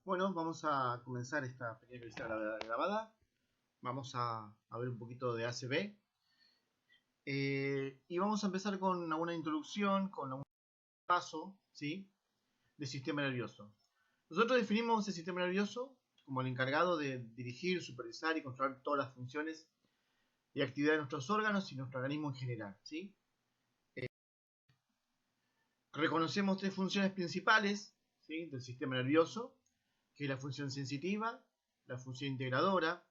Bueno, vamos a comenzar esta pequeña clase grabada. Vamos a ver un poquito de ACB. Y vamos a empezar con una introducción, con un paso, ¿sí?, del sistema nervioso. Nosotros definimos el sistema nervioso como el encargado de dirigir, supervisar y controlar todas las funciones y actividades de nuestros órganos y nuestro organismo en general, ¿sí? Reconocemos tres funciones principales, ¿sí?, del sistema nervioso, que es la función sensitiva, la función integradora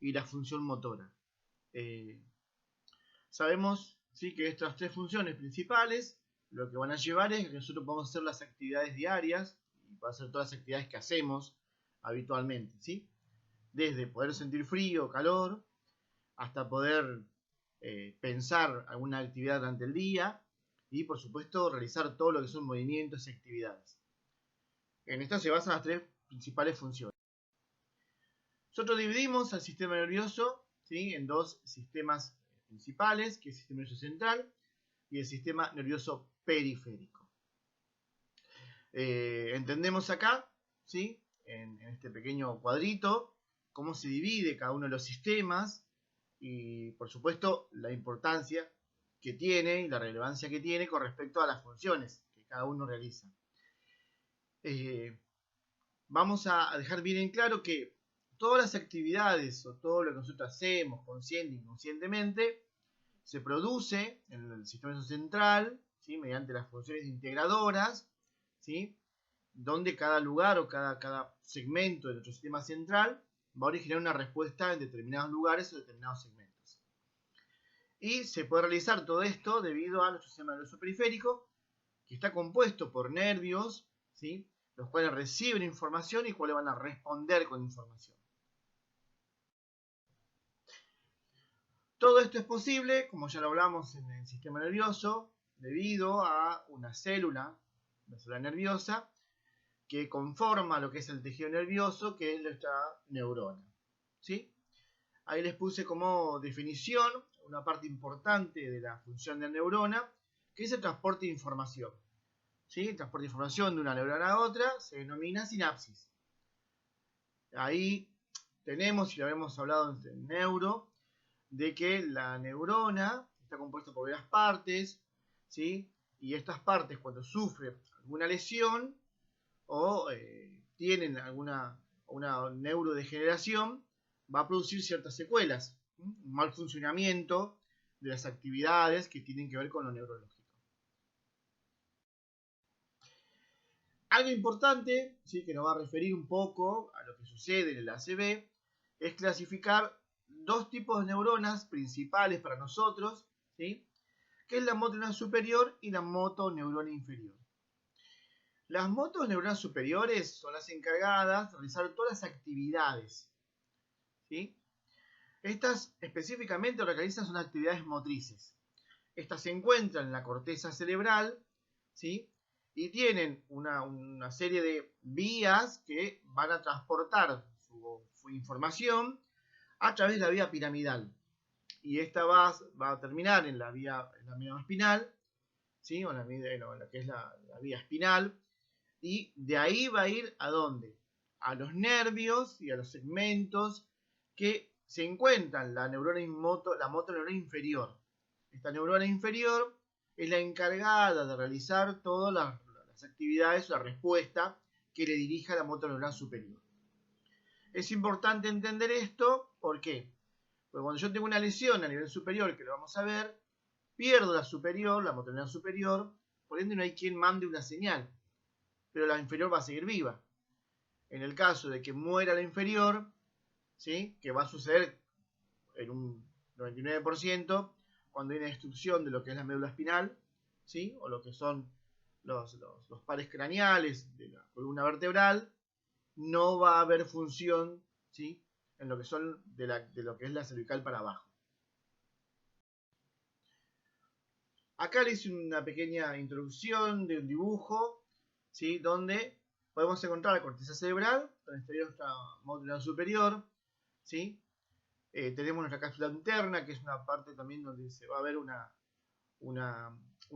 y la función motora. Sabemos, ¿sí?, que estas tres funciones principales lo que van a llevar es que nosotros podamos hacer las actividades diarias y para hacer todas las actividades que hacemos habitualmente, ¿sí? Desde poder sentir frío o calor hasta poder pensar alguna actividad durante el día y, por supuesto, realizar todo lo que son movimientos y actividades. En esto se basan las tres principales funciones. Nosotros dividimos al sistema nervioso, ¿sí?, en dos sistemas principales, que es el sistema nervioso central y el sistema nervioso periférico. Entendemos acá, ¿sí?, en este pequeño cuadrito, cómo se divide cada uno de los sistemas y, por supuesto, la importancia que tiene y la relevancia que tiene con respecto a las funciones que cada uno realiza. Vamos a dejar bien en claro que todas las actividades o todo lo que nosotros hacemos, consciente e inconscientemente, se produce en el sistema nervioso central, ¿sí?, mediante las funciones integradoras, ¿sí?, donde cada lugar o cada segmento de nuestro sistema central va a originar una respuesta en determinados lugares o determinados segmentos. Y se puede realizar todo esto debido a nuestro sistema nervioso periférico, que está compuesto por nervios, ¿sí?, los cuales reciben información y cuales van a responder con información. Todo esto es posible, como ya lo hablamos en el sistema nervioso, debido a una célula nerviosa, que conforma lo que es el tejido nervioso, que es nuestra neurona, ¿sí? Ahí les puse como definición una parte importante de la función de la neurona, que es el transporte de información, ¿sí? El transporte de información de una neurona a otra se denomina sinapsis. Ahí tenemos, y lo habíamos hablado en neuro, de que la neurona está compuesta por varias partes, ¿sí?, y estas partes, cuando sufren alguna lesión o tienen una neurodegeneración, va a producir ciertas secuelas, un mal funcionamiento de las actividades que tienen que ver con lo neurológico. Algo importante, ¿sí?, que nos va a referir un poco a lo que sucede en el ACV, es clasificar dos tipos de neuronas principales para nosotros, ¿sí?, que es la motoneurona superior y la motoneurona inferior. Las motoneuronas superiores son las encargadas de realizar todas las actividades, ¿sí? Estas específicamente lo que realizan son actividades motrices. Estas se encuentran en la corteza cerebral, ¿sí?, y tienen una serie de vías que van a transportar su información a través de la vía piramidal. Y esta va a terminar en la vía espinal, ¿sí?, o en la que es la vía espinal, y de ahí va a ir ¿a dónde? A los nervios y a los segmentos que se encuentran la motoneurona inferior. Esta neurona inferior es la encargada de realizar todas las actividades, la respuesta que le dirija la motoneurona superior. Es importante entender esto, ¿por qué? Porque cuando yo tengo una lesión a nivel superior, que lo vamos a ver, pierdo la motoneurona superior, por ende no hay quien mande una señal, pero la inferior va a seguir viva. En el caso de que muera la inferior, ¿sí?, que va a suceder en un 99% cuando hay una destrucción de lo que es la médula espinal, ¿sí?, o lo que son los pares craneales de la columna vertebral, no va a haber función, ¿sí?, en lo que son de lo que es la cervical para abajo. Acá les hice una pequeña introducción de un dibujo, ¿sí?, donde podemos encontrar la corteza cerebral, donde estaría nuestra motoneurona superior, ¿sí? Tenemos nuestra cápsula interna, que es una parte también donde se va a ver un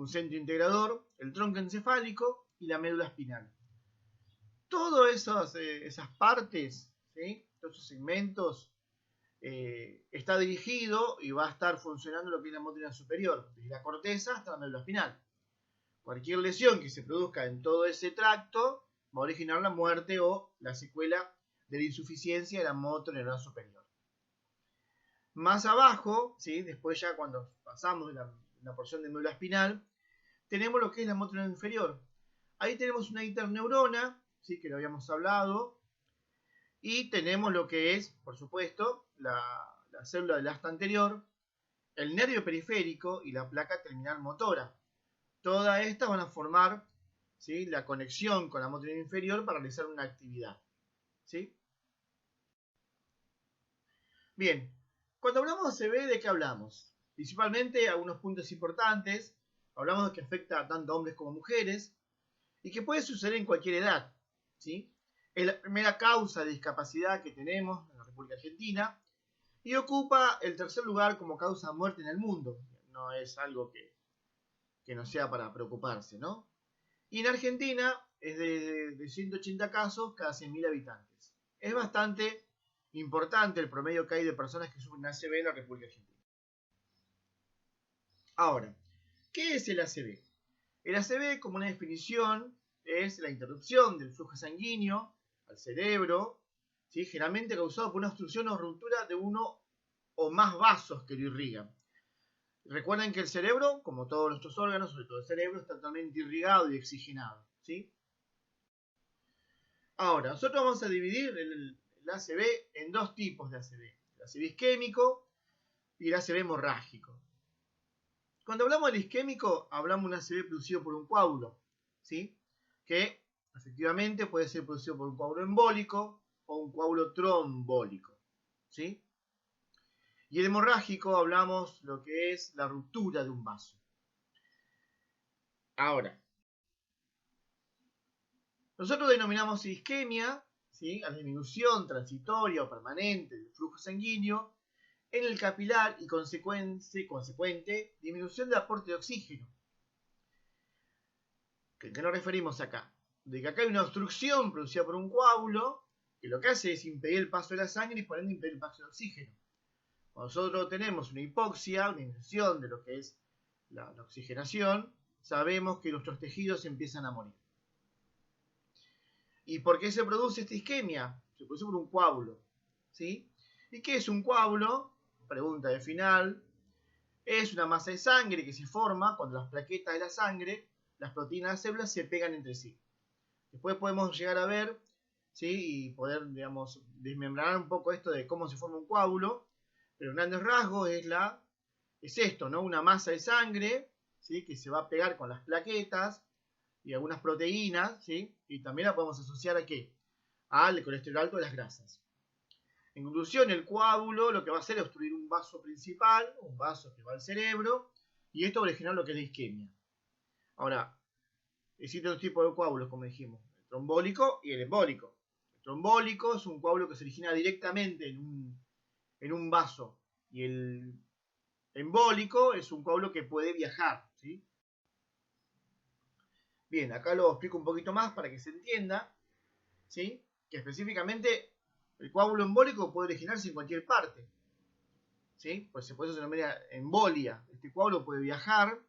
centro integrador, el tronco encefálico y la médula espinal. Todas esas partes, ¿sí? Todos esos segmentos, está dirigido y va a estar funcionando lo que es la motrina superior, desde la corteza hasta la médula espinal. Cualquier lesión que se produzca en todo ese tracto va a originar la muerte o la secuela de la insuficiencia de la motoneural superior. Más abajo, ¿sí? Después ya cuando pasamos de la porción de médula espinal, tenemos lo que es la motoneural inferior. Ahí tenemos una interneurona, ¿sí? Que lo habíamos hablado, y tenemos lo que es, por supuesto, la célula del asta anterior, el nervio periférico y la placa terminal motora. Todas estas van a formar, ¿sí? La conexión con la motoneural inferior para realizar una actividad, ¿sí? Bien, cuando hablamos de ACV, ¿de qué hablamos? Principalmente algunos puntos importantes. Hablamos de que afecta tanto a hombres como a mujeres y que puede suceder en cualquier edad, ¿sí? Es la primera causa de discapacidad que tenemos en la República Argentina y ocupa el tercer lugar como causa de muerte en el mundo. No es algo que no sea para preocuparse, ¿no? Y en Argentina es de 180 casos cada 100.000 habitantes. Es bastante importante el promedio que hay de personas que sufren ACV en la República Argentina. Ahora, ¿qué es el ACV? El ACV, como una definición, es la interrupción del flujo sanguíneo al cerebro, ¿sí? Generalmente causado por una obstrucción o ruptura de uno o más vasos que lo irrigan. Recuerden que el cerebro, como todos nuestros órganos, sobre todo el cerebro, está totalmente irrigado y oxigenado, ¿sí? Ahora, nosotros vamos a dividir el ACV en dos tipos de ACV. El ACV isquémico y el ACV hemorrágico. Cuando hablamos del isquémico, hablamos de un ACV producido por un coágulo, ¿sí? Que efectivamente puede ser producido por un coágulo embólico o un coágulo trombólico, ¿sí? Y el hemorrágico hablamos lo que es la ruptura de un vaso. Ahora, nosotros denominamos isquemia, ¿sí? A la disminución transitoria o permanente del flujo sanguíneo en el capilar y consecuente disminución del aporte de oxígeno. ¿A qué nos referimos acá? De que acá hay una obstrucción producida por un coágulo que lo que hace es impedir el paso de la sangre y por ende impedir el paso de oxígeno. Cuando nosotros tenemos una hipoxia, una disminución de lo que es la oxigenación, sabemos que nuestros tejidos empiezan a morir. ¿Y por qué se produce esta isquemia? Se produce por un coágulo, ¿sí? ¿Y qué es un coágulo? Pregunta de final. Es una masa de sangre que se forma cuando las plaquetas de la sangre, las proteínas de las células, se pegan entre sí. Después podemos llegar a ver, ¿sí? Y poder, digamos, desmembrar un poco esto de cómo se forma un coágulo, pero en grandes rasgos es esto, ¿no? Una masa de sangre, ¿sí? Que se va a pegar con las plaquetas y algunas proteínas, ¿sí? Y también la podemos asociar ¿a qué? Al colesterol alto de las grasas. En conclusión, el coágulo lo que va a hacer es obstruir un vaso principal, un vaso que va al cerebro, y esto va a originar lo que es la isquemia. Ahora, existen dos tipos de coágulos, como dijimos, el trombólico y el embólico. El trombólico es un coágulo que se origina directamente en un vaso, y el embólico es un coágulo que puede viajar, ¿sí? Bien, acá lo explico un poquito más para que se entienda, ¿sí? Que específicamente el coágulo embólico puede originarse en cualquier parte, ¿sí? Pues por eso se denomina embolia. Este coágulo puede viajar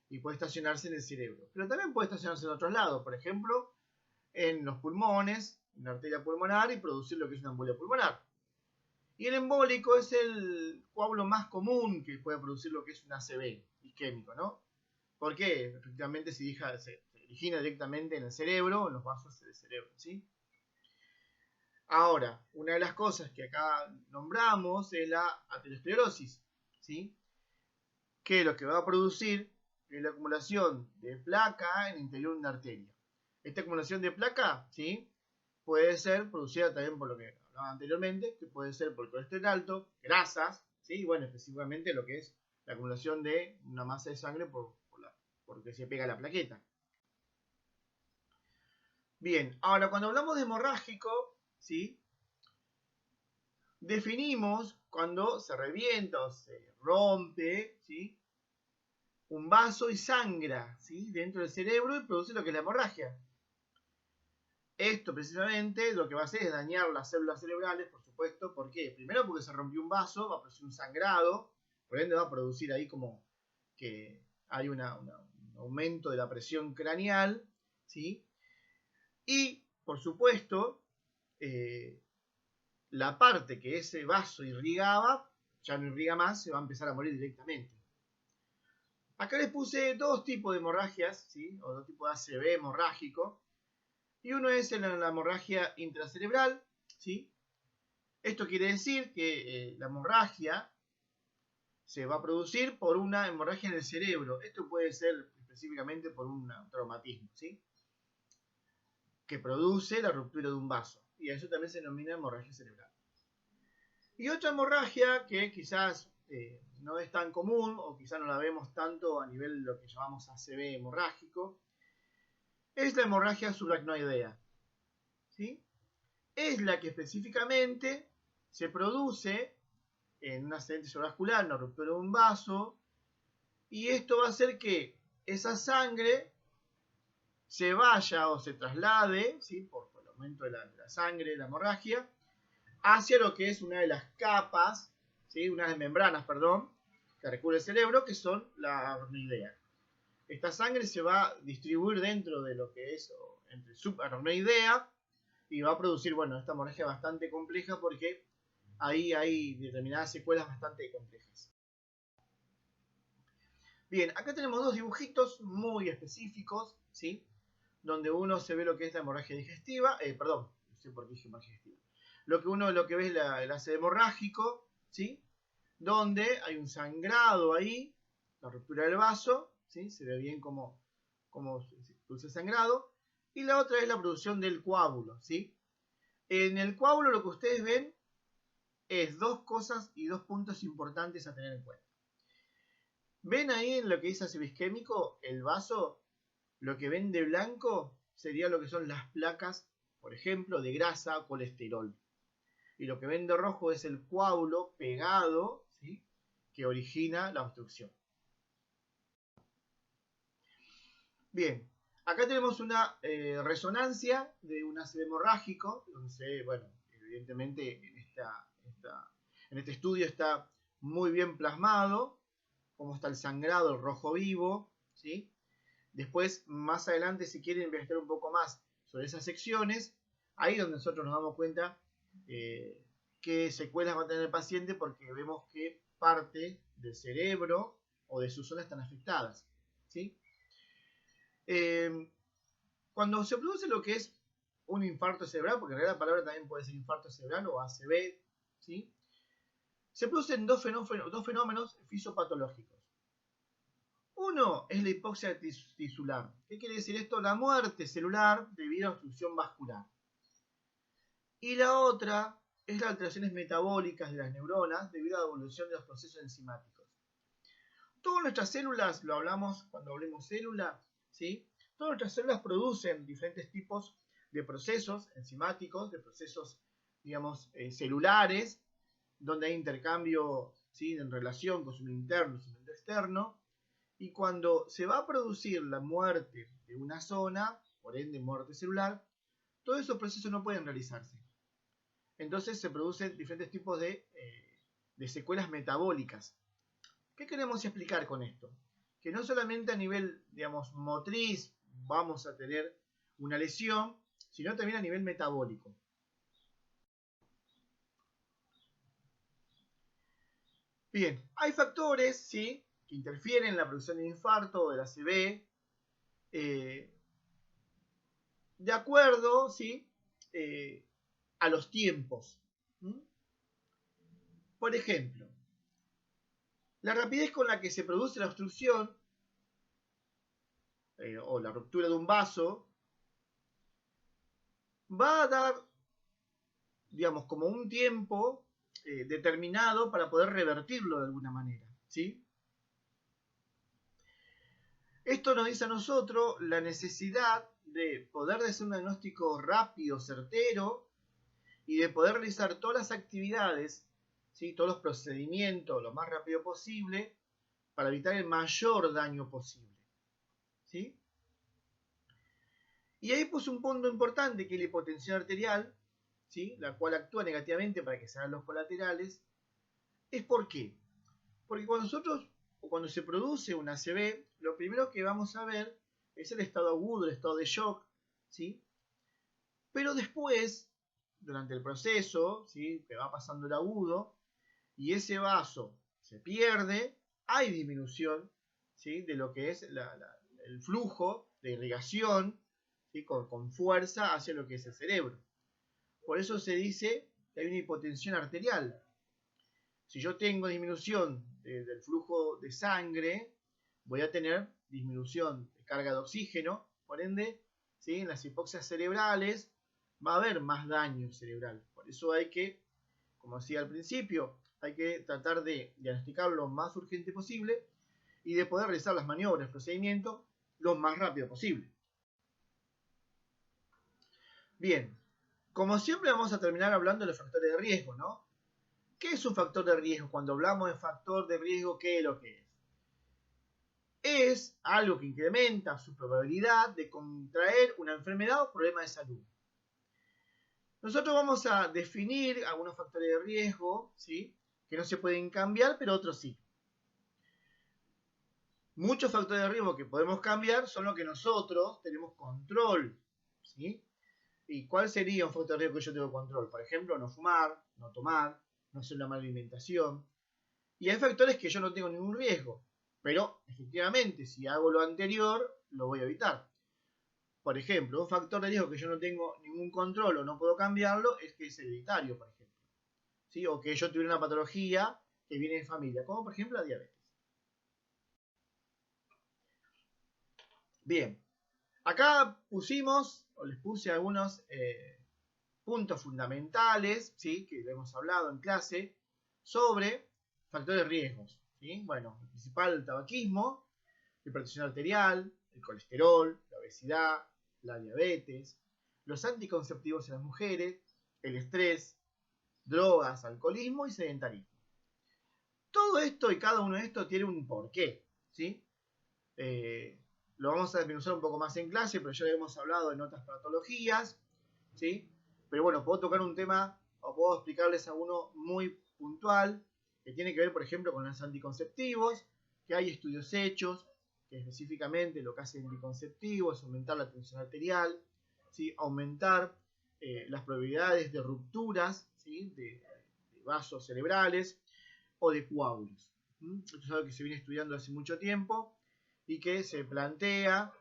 y puede estacionarse en el cerebro, pero también puede estacionarse en otros lados, por ejemplo, en los pulmones, en la arteria pulmonar y producir lo que es una embolia pulmonar. Y el embólico es el coágulo más común que puede producir lo que es un ACV isquémico, ¿no? ¿Por qué? Efectivamente se origina directamente en el cerebro, en los vasos del cerebro, ¿sí? Ahora, una de las cosas que acá nombramos es la aterosclerosis, ¿sí? Que lo que va a producir es la acumulación de placa en el interior de una arteria. Esta acumulación de placa, ¿sí? Puede ser producida también por lo que hablaba anteriormente, que puede ser por colesterol alto, grasas, ¿sí? Y bueno, específicamente lo que es la acumulación de una masa de sangre porque se pega la plaqueta. Bien, ahora cuando hablamos de hemorrágico, ¿sí? Definimos cuando se revienta o se rompe, ¿sí? Un vaso y sangra, ¿sí? Dentro del cerebro y produce lo que es la hemorragia. Esto precisamente lo que va a hacer es dañar las células cerebrales, por supuesto. ¿Por qué? Primero porque se rompió un vaso, va a producir un sangrado, por ende va a producir ahí como que hay un aumento de la presión craneal, ¿sí? Y, por supuesto, la parte que ese vaso irrigaba, ya no irriga más, se va a empezar a morir directamente. Acá les puse dos tipos de hemorragias, ¿sí? O dos tipos de ACV hemorrágico. Y uno es la hemorragia intracerebral, ¿sí? Esto quiere decir que la hemorragia se va a producir por una hemorragia en el cerebro. Esto puede ser específicamente por un traumatismo, ¿sí? Que produce la ruptura de un vaso. Y a eso también se denomina hemorragia cerebral. Y otra hemorragia que quizás no es tan común o quizás no la vemos tanto a nivel de lo que llamamos ACV hemorrágico, es la hemorragia subaracnoidea, ¿sí? Es la que específicamente se produce en un accidente cerebrovascular, una ruptura de un vaso, y esto va a hacer que esa sangre se vaya o se traslade, ¿sí? por el aumento de la sangre, de la hemorragia, hacia lo que es una de las capas, ¿sí? Una de las membranas, perdón, que recubre el cerebro, que son la aracnoidea. Esta sangre se va a distribuir dentro de lo que es entre subaracnoidea y va a producir, bueno, esta hemorragia bastante compleja porque ahí hay determinadas secuelas bastante complejas. Bien, acá tenemos dos dibujitos muy específicos, ¿sí? Donde uno se ve lo que es la hemorragia digestiva, perdón, no sé por qué dije hemorragia digestiva. Lo que ve es el ácido hemorrágico, ¿sí? Donde hay un sangrado ahí, la ruptura del vaso, ¿sí? Se ve bien cómo se produce el sangrado. Y la otra es la producción del coágulo, ¿sí? En el coágulo lo que ustedes ven es dos cosas y dos puntos importantes a tener en cuenta. ¿Ven ahí en lo que dice ácido isquémico el vaso? Lo que ven de blanco sería lo que son las placas, por ejemplo, de grasa o colesterol. Y lo que ven de rojo es el coágulo pegado, ¿sí? Que origina la obstrucción. Bien, acá tenemos una resonancia de un ácido hemorrágico, donde bueno, evidentemente en este estudio está muy bien plasmado cómo está el sangrado, el rojo vivo, ¿sí? Después, más adelante, si quieren investigar un poco más sobre esas secciones, ahí es donde nosotros nos damos cuenta qué secuelas va a tener el paciente, porque vemos que parte del cerebro o de sus zonas están afectadas, ¿sí? Cuando se produce lo que es un infarto cerebral, porque en realidad la palabra también puede ser infarto cerebral o ACV, ¿sí? Se producen dos fenómenos fisiopatológicos. Uno es la hipoxia tisular. ¿Qué quiere decir esto? La muerte celular debido a obstrucción vascular. Y la otra es las alteraciones metabólicas de las neuronas debido a la evolución de los procesos enzimáticos. Todas nuestras células, lo hablamos cuando hablemos célula, ¿sí? Todas nuestras células producen diferentes tipos de procesos enzimáticos, de procesos, digamos, celulares, donde hay intercambio, ¿sí? En relación con su interno y su externo. Y cuando se va a producir la muerte de una zona, por ende muerte celular, todos esos procesos no pueden realizarse. Entonces se producen diferentes tipos de secuelas metabólicas. ¿Qué queremos explicar con esto? Que no solamente a nivel, digamos, motriz vamos a tener una lesión, sino también a nivel metabólico. Bien, hay factores, ¿sí?, que interfieren en la producción de infarto o de la ACV, de acuerdo, ¿sí?, a los tiempos. Por ejemplo, la rapidez con la que se produce la obstrucción o la ruptura de un vaso va a dar, digamos, como un tiempo determinado para poder revertirlo de alguna manera, ¿sí? Esto nos dice a nosotros la necesidad de poder hacer un diagnóstico rápido, certero, y de poder realizar todas las actividades, ¿sí?, todos los procedimientos lo más rápido posible para evitar el mayor daño posible, ¿sí? Y ahí puse un punto importante que es la hipotensión arterial, ¿sí? La cual actúa negativamente para que se hagan los colaterales. ¿Es por qué? Porque cuando se produce una ACV, lo primero que vamos a ver es el estado agudo, el estado de shock, ¿sí? Pero después, durante el proceso, ¿sí? Que va pasando el agudo, y ese vaso se pierde, hay disminución, ¿sí? De lo que es el flujo de irrigación, ¿sí? Con fuerza hacia lo que es el cerebro. Por eso se dice que hay una hipotensión arterial. Si yo tengo disminución del flujo de sangre, voy a tener disminución de carga de oxígeno, por ende, ¿sí? En las hipoxias cerebrales va a haber más daño cerebral. Por eso hay que, como decía al principio, hay que tratar de diagnosticar lo más urgente posible y de poder realizar las maniobras, el procedimiento, lo más rápido posible. Bien, como siempre vamos a terminar hablando de los factores de riesgo, ¿no? ¿Qué es un factor de riesgo? Cuando hablamos de factor de riesgo, ¿qué es lo que es? Es algo que incrementa su probabilidad de contraer una enfermedad o problema de salud. Nosotros vamos a definir algunos factores de riesgo, ¿sí? Que no se pueden cambiar, pero otros sí. Muchos factores de riesgo que podemos cambiar son los que nosotros tenemos control, ¿sí? ¿Y cuál sería un factor de riesgo que yo tengo control? Por ejemplo, no fumar, no tomar, no hacer una mala alimentación. Y hay factores que yo no tengo ningún riesgo, pero efectivamente, si hago lo anterior, lo voy a evitar. Por ejemplo, un factor de riesgo que yo no tengo ningún control o no puedo cambiarlo es que es hereditario, por ejemplo. ¿Sí? O que yo tuviera una patología que viene de familia, como por ejemplo la diabetes. Bien, acá pusimos, o les puse algunos puntos fundamentales, ¿sí? Que hemos hablado en clase, sobre factores de riesgos. ¿Sí? Bueno, el principal, el tabaquismo, la hipertensión arterial, el colesterol, la obesidad, la diabetes, los anticonceptivos en las mujeres, el estrés, drogas, alcoholismo y sedentarismo. Todo esto y cada uno de estos tiene un porqué, ¿sí? Lo vamos a desmenuzar un poco más en clase, pero ya lo hemos hablado en otras patologías, ¿sí? Pero bueno, puedo tocar un tema o puedo explicarles alguno muy puntual que tiene que ver, por ejemplo, con los anticonceptivos, que hay estudios hechos, que específicamente lo que hace el anticonceptivo es aumentar la tensión arterial, ¿sí? Aumentar las probabilidades de rupturas, ¿sí? de vasos cerebrales o de coágulos. Esto es algo que se viene estudiando hace mucho tiempo y que se plantea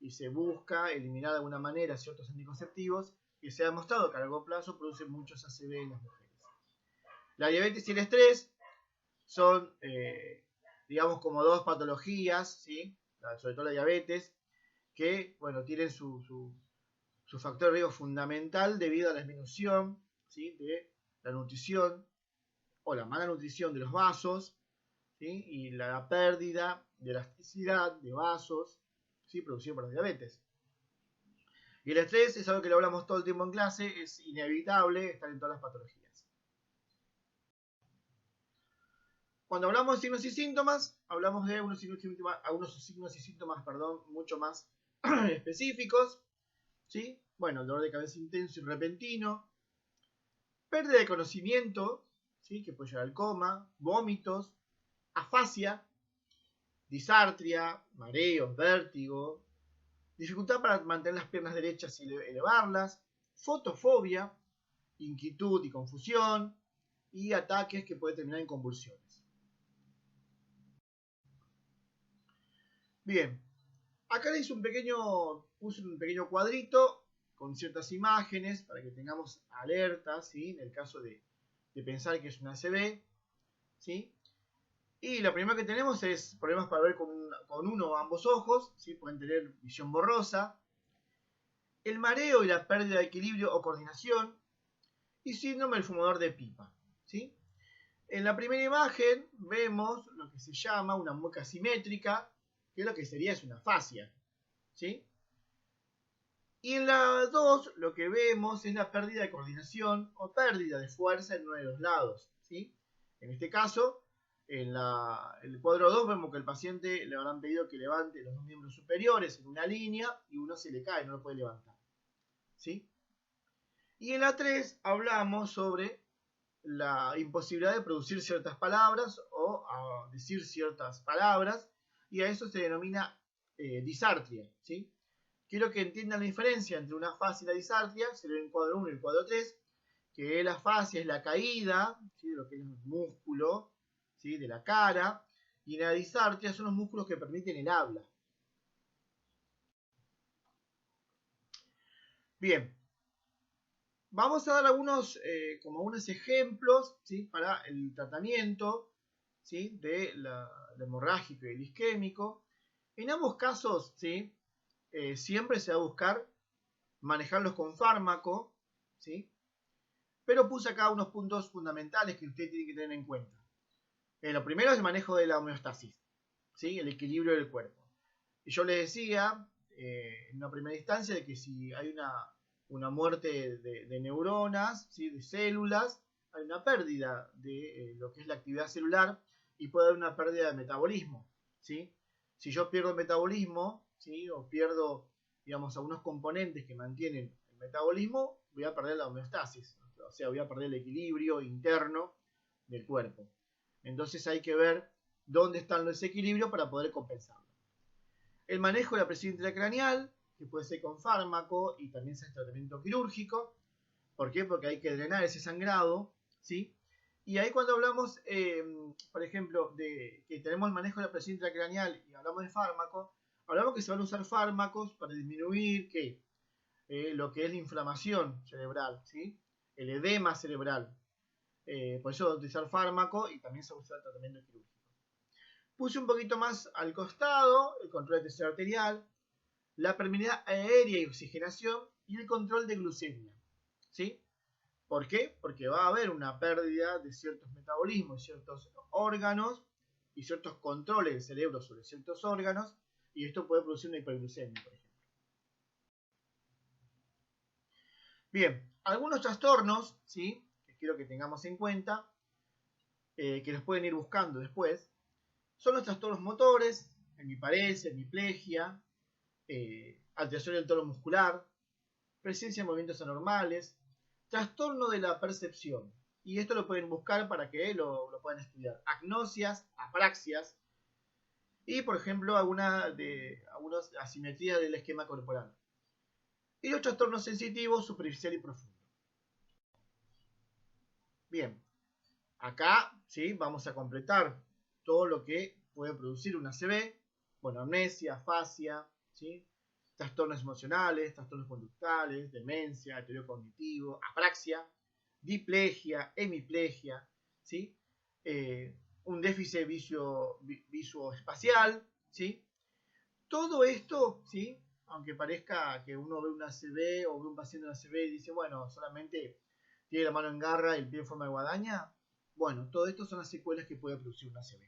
y se busca eliminar de alguna manera ciertos anticonceptivos y se ha demostrado que a largo plazo producen muchos ACV en las mujeres. La diabetes y el estrés son, digamos, como dos patologías, ¿sí? Sobre todo la diabetes, que, bueno, tienen su factor de riesgo fundamental debido a la disminución, ¿sí? De la nutrición o la mala nutrición de los vasos, ¿sí? Y la pérdida de elasticidad de vasos, ¿sí? Producido por la diabetes. Y el estrés es algo que lo hablamos todo el tiempo en clase, es inevitable estar en todas las patologías. Cuando hablamos de signos y síntomas, hablamos de algunos signos y síntomas, mucho más específicos, ¿sí? Bueno, dolor de cabeza intenso y repentino, pérdida de conocimiento, ¿sí? Que puede llevar al coma, vómitos, afasia, disartria, mareos, vértigo, dificultad para mantener las piernas derechas y elevarlas, fotofobia, inquietud y confusión, y ataques que pueden terminar en convulsiones. Bien, acá le puse un pequeño cuadrito con ciertas imágenes para que tengamos alertas, ¿sí? En el caso de pensar que es una ACV, ¿sí? Y lo primero que tenemos es problemas para ver con uno o ambos ojos, ¿sí? Pueden tener visión borrosa, el mareo y la pérdida de equilibrio o coordinación, y síndrome del fumador de pipa, ¿sí? En la primera imagen vemos lo que se llama una mueca simétrica, que lo que sería es una afasia, ¿sí? Y en la 2 lo que vemos es la pérdida de coordinación o pérdida de fuerza en uno de los lados, ¿sí? En este caso, En el cuadro 2 vemos que el paciente le habrán pedido que levante los dos miembros superiores en una línea y uno se le cae, no lo puede levantar. ¿Sí? Y en la 3 hablamos sobre la imposibilidad de producir ciertas palabras o decir ciertas palabras, y a eso se denomina disartria. ¿Sí? Quiero que entiendan la diferencia entre una afasia y la disartria, se ve en el cuadro 1 y el cuadro 3, que la afasia es la caída, ¿sí?, de lo que es el músculo, ¿sí?, de la cara, y la disartria son los músculos que permiten el habla. Bien, vamos a dar algunos ejemplos, ¿sí?, para el tratamiento, ¿sí?, del hemorrágico y el isquémico. En ambos casos, ¿sí?, siempre se va a buscar manejarlos con fármaco, ¿sí? Pero puse acá unos puntos fundamentales que usted tiene que tener en cuenta. Lo primero es el manejo de la homeostasis, ¿sí?, el equilibrio del cuerpo. Y yo les decía en una primera instancia de que si hay una muerte de neuronas, ¿sí?, de células, hay una pérdida de lo que es la actividad celular y puede haber una pérdida de metabolismo, ¿sí? Si yo pierdo el metabolismo, ¿sí?, o pierdo, digamos, algunos componentes que mantienen el metabolismo, voy a perder la homeostasis, o sea, voy a perder el equilibrio interno del cuerpo. Entonces hay que ver dónde están los desequilibrios para poder compensarlo. El manejo de la presión intracraneal, que puede ser con fármaco y también se hace tratamiento quirúrgico. ¿Por qué? Porque hay que drenar ese sangrado, ¿sí? Y ahí cuando hablamos, por ejemplo, de que tenemos el manejo de la presión intracraneal y hablamos de fármaco, hablamos que se van a usar fármacos para disminuir ¿qué? Lo que es la inflamación cerebral, ¿sí? El edema cerebral. Por eso utilizar fármaco y también se usa el tratamiento quirúrgico. Puse un poquito más al costado el control de tensión arterial, la permeabilidad aérea y oxigenación y el control de glucemia. ¿Sí? ¿Por qué? Porque va a haber una pérdida de ciertos metabolismos, ciertos órganos y ciertos controles del cerebro sobre ciertos órganos, y esto puede producir una hiperglucemia, por ejemplo. Bien, algunos trastornos, ¿sí?, que quiero que tengamos en cuenta, que los pueden ir buscando después, son los trastornos motores, hemiparesia, hemiplegia, alteración del tono muscular, presencia de movimientos anormales, trastorno de la percepción. Y esto lo pueden buscar para que lo puedan estudiar. Agnosias, apraxias y, por ejemplo, algunas asimetrías del esquema corporal. Y los trastornos sensitivos, superficial y profundo. Bien, acá ¿sí?, vamos a completar todo lo que puede producir una ACV. Bueno, amnesia, afasia, ¿sí?, trastornos emocionales, trastornos conductales, demencia, deterioro cognitivo, apraxia, diplegia, hemiplegia, ¿sí?, un déficit visoespacial, ¿sí? Todo esto, ¿sí?, aunque parezca que uno ve una ACV o ve un paciente en ACV y dice, bueno, solamente tiene la mano en garra y el pie en forma de guadaña, bueno, todo esto son las secuelas que puede producir una ACV.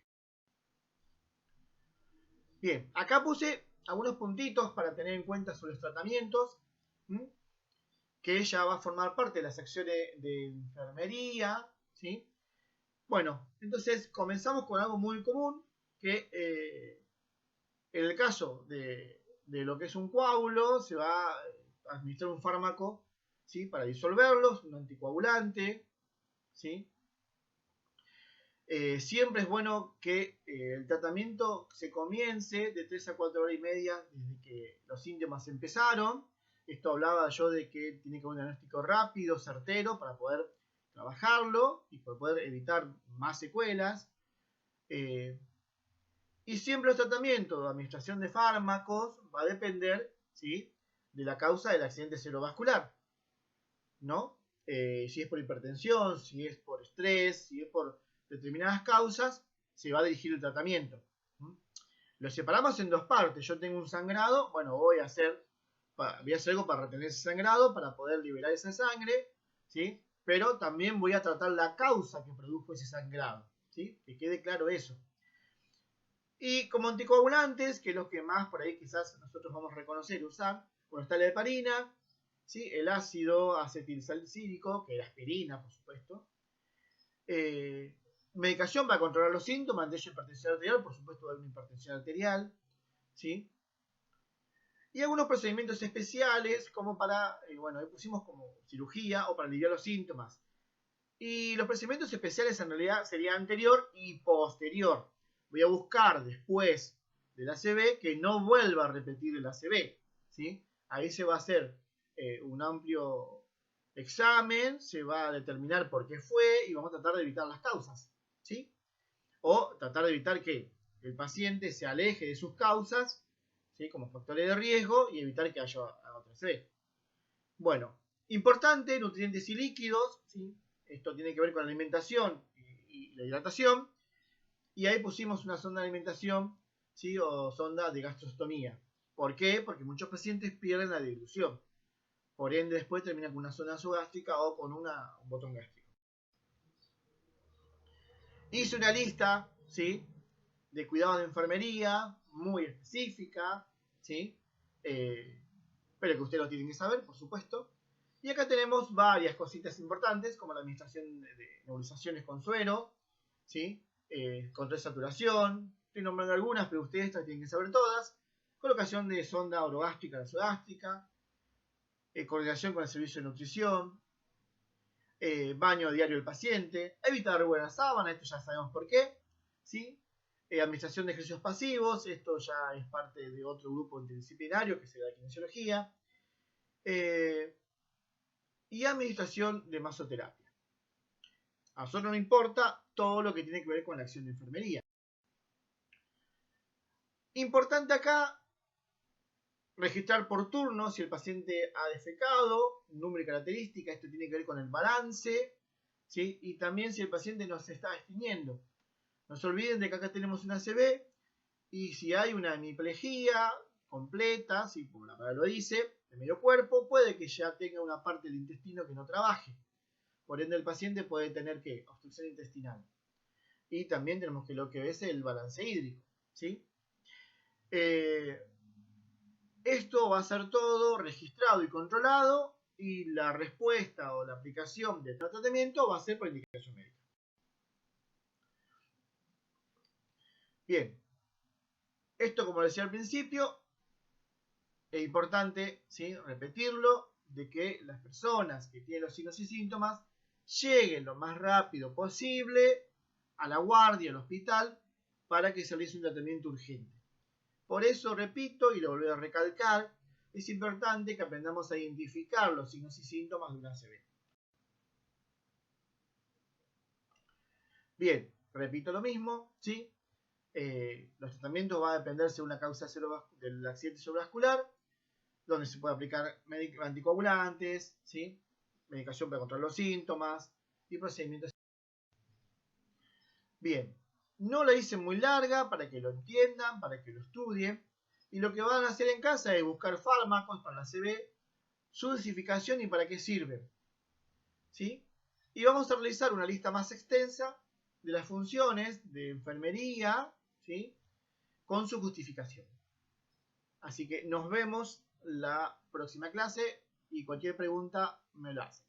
Bien, acá puse algunos puntitos para tener en cuenta sobre los tratamientos, que ella va a formar parte de las secciones de enfermería, ¿sí? Bueno, entonces comenzamos con algo muy común, que en el caso de lo que es un coágulo, se va a administrar un fármaco, ¿sí?, para disolverlos, un anticoagulante, ¿sí? Siempre es bueno que el tratamiento se comience de 3 a 4 horas y media desde que los síntomas empezaron. Esto hablaba yo de que tiene que haber un diagnóstico rápido, certero, para poder trabajarlo y para poder evitar más secuelas. Y siempre el tratamiento de administración de fármacos va a depender, ¿sí?, de la causa del accidente cerebrovascular, ¿no? Si es por hipertensión, si es por estrés, si es por determinadas causas, se va a dirigir el tratamiento. Lo separamos en dos partes. Yo tengo un sangrado, bueno, voy a hacer algo para retener ese sangrado, para poder liberar esa sangre, ¿sí? Pero también voy a tratar la causa que produjo ese sangrado, ¿sí? Que quede claro eso. Y como anticoagulantes, que es lo que más por ahí quizás nosotros vamos a reconocer y usar, bueno, está la heparina, ¿sí?, el ácido acetilsalicílico, que es la aspirina, por supuesto, medicación para controlar los síntomas de hipertensión arterial, por supuesto de una hipertensión arterial, ¿sí? Y algunos procedimientos especiales como para, bueno, ahí pusimos como cirugía o para aliviar los síntomas. Y los procedimientos especiales en realidad sería anterior y posterior. Voy a buscar después del ACV que no vuelva a repetir el ACV, ¿sí? Ahí se va a hacer un amplio examen, se va a determinar por qué fue y vamos a tratar de evitar las causas, ¿sí? O tratar de evitar que el paciente se aleje de sus causas, ¿sí? Como factores de riesgo y evitar que haya otra ACV. Bueno, importante, nutrientes y líquidos, ¿sí? Esto tiene que ver con la alimentación y la hidratación. Y ahí pusimos una sonda de alimentación, ¿sí? O sonda de gastrostomía. ¿Por qué? Porque muchos pacientes pierden la dilución. Por ende, después terminan con una zona nasogástrica o con un botón gástrico. Hice una lista, ¿sí? De cuidados de enfermería, muy específica, ¿sí? Pero que ustedes lo tienen que saber, por supuesto. Y acá tenemos varias cositas importantes, como la administración de nebulizaciones con suero, ¿sí? Control de saturación, estoy nombrando algunas, pero ustedes las tienen que saber todas. Colocación de sonda orogástrica, nasogástrica, coordinación con el servicio de nutrición, baño diario del paciente, evitar buena sábana, esto ya sabemos por qué, ¿sí? Administración de ejercicios pasivos, esto ya es parte de otro grupo interdisciplinario que se da kinesiología. Y administración de masoterapia. A nosotros nos importa todo lo que tiene que ver con la acción de enfermería. Importante acá registrar por turno si el paciente ha defecado, número y característica, esto tiene que ver con el balance, ¿sí? Y también si el paciente no se está extinguiendo. No se olviden de que acá tenemos una ACV y si hay una hemiplegia completa, si por la palabra lo dice, de medio cuerpo, puede que ya tenga una parte del intestino que no trabaje. Por ende, el paciente puede tener ¿qué? Obstrucción intestinal. Y también tenemos que lo que es el balance hídrico, ¿sí? Esto va a ser todo registrado y controlado y la respuesta o la aplicación del tratamiento va a ser por indicación médica. Bien, esto como decía al principio, es importante, ¿sí? Repetirlo, de que las personas que tienen los signos y síntomas lleguen lo más rápido posible a la guardia, al hospital, para que se realice un tratamiento urgente. Por eso, repito, y lo volveré a recalcar, es importante que aprendamos a identificar los signos y síntomas de una ACV. Bien, repito lo mismo, ¿sí? Los tratamientos van a depender de una causa del accidente cerebrovascular, donde se puede aplicar anticoagulantes, ¿sí? Medicación para controlar los síntomas y procedimientos. Bien, no la hice muy larga para que lo entiendan, para que lo estudien. Y lo que van a hacer en casa es buscar fármacos para la ACV, su dosificación y para qué sirven, ¿sí? Y vamos a realizar una lista más extensa de las funciones de enfermería, ¿sí? Con su justificación. Así que nos vemos la próxima clase y cualquier pregunta me la hacen.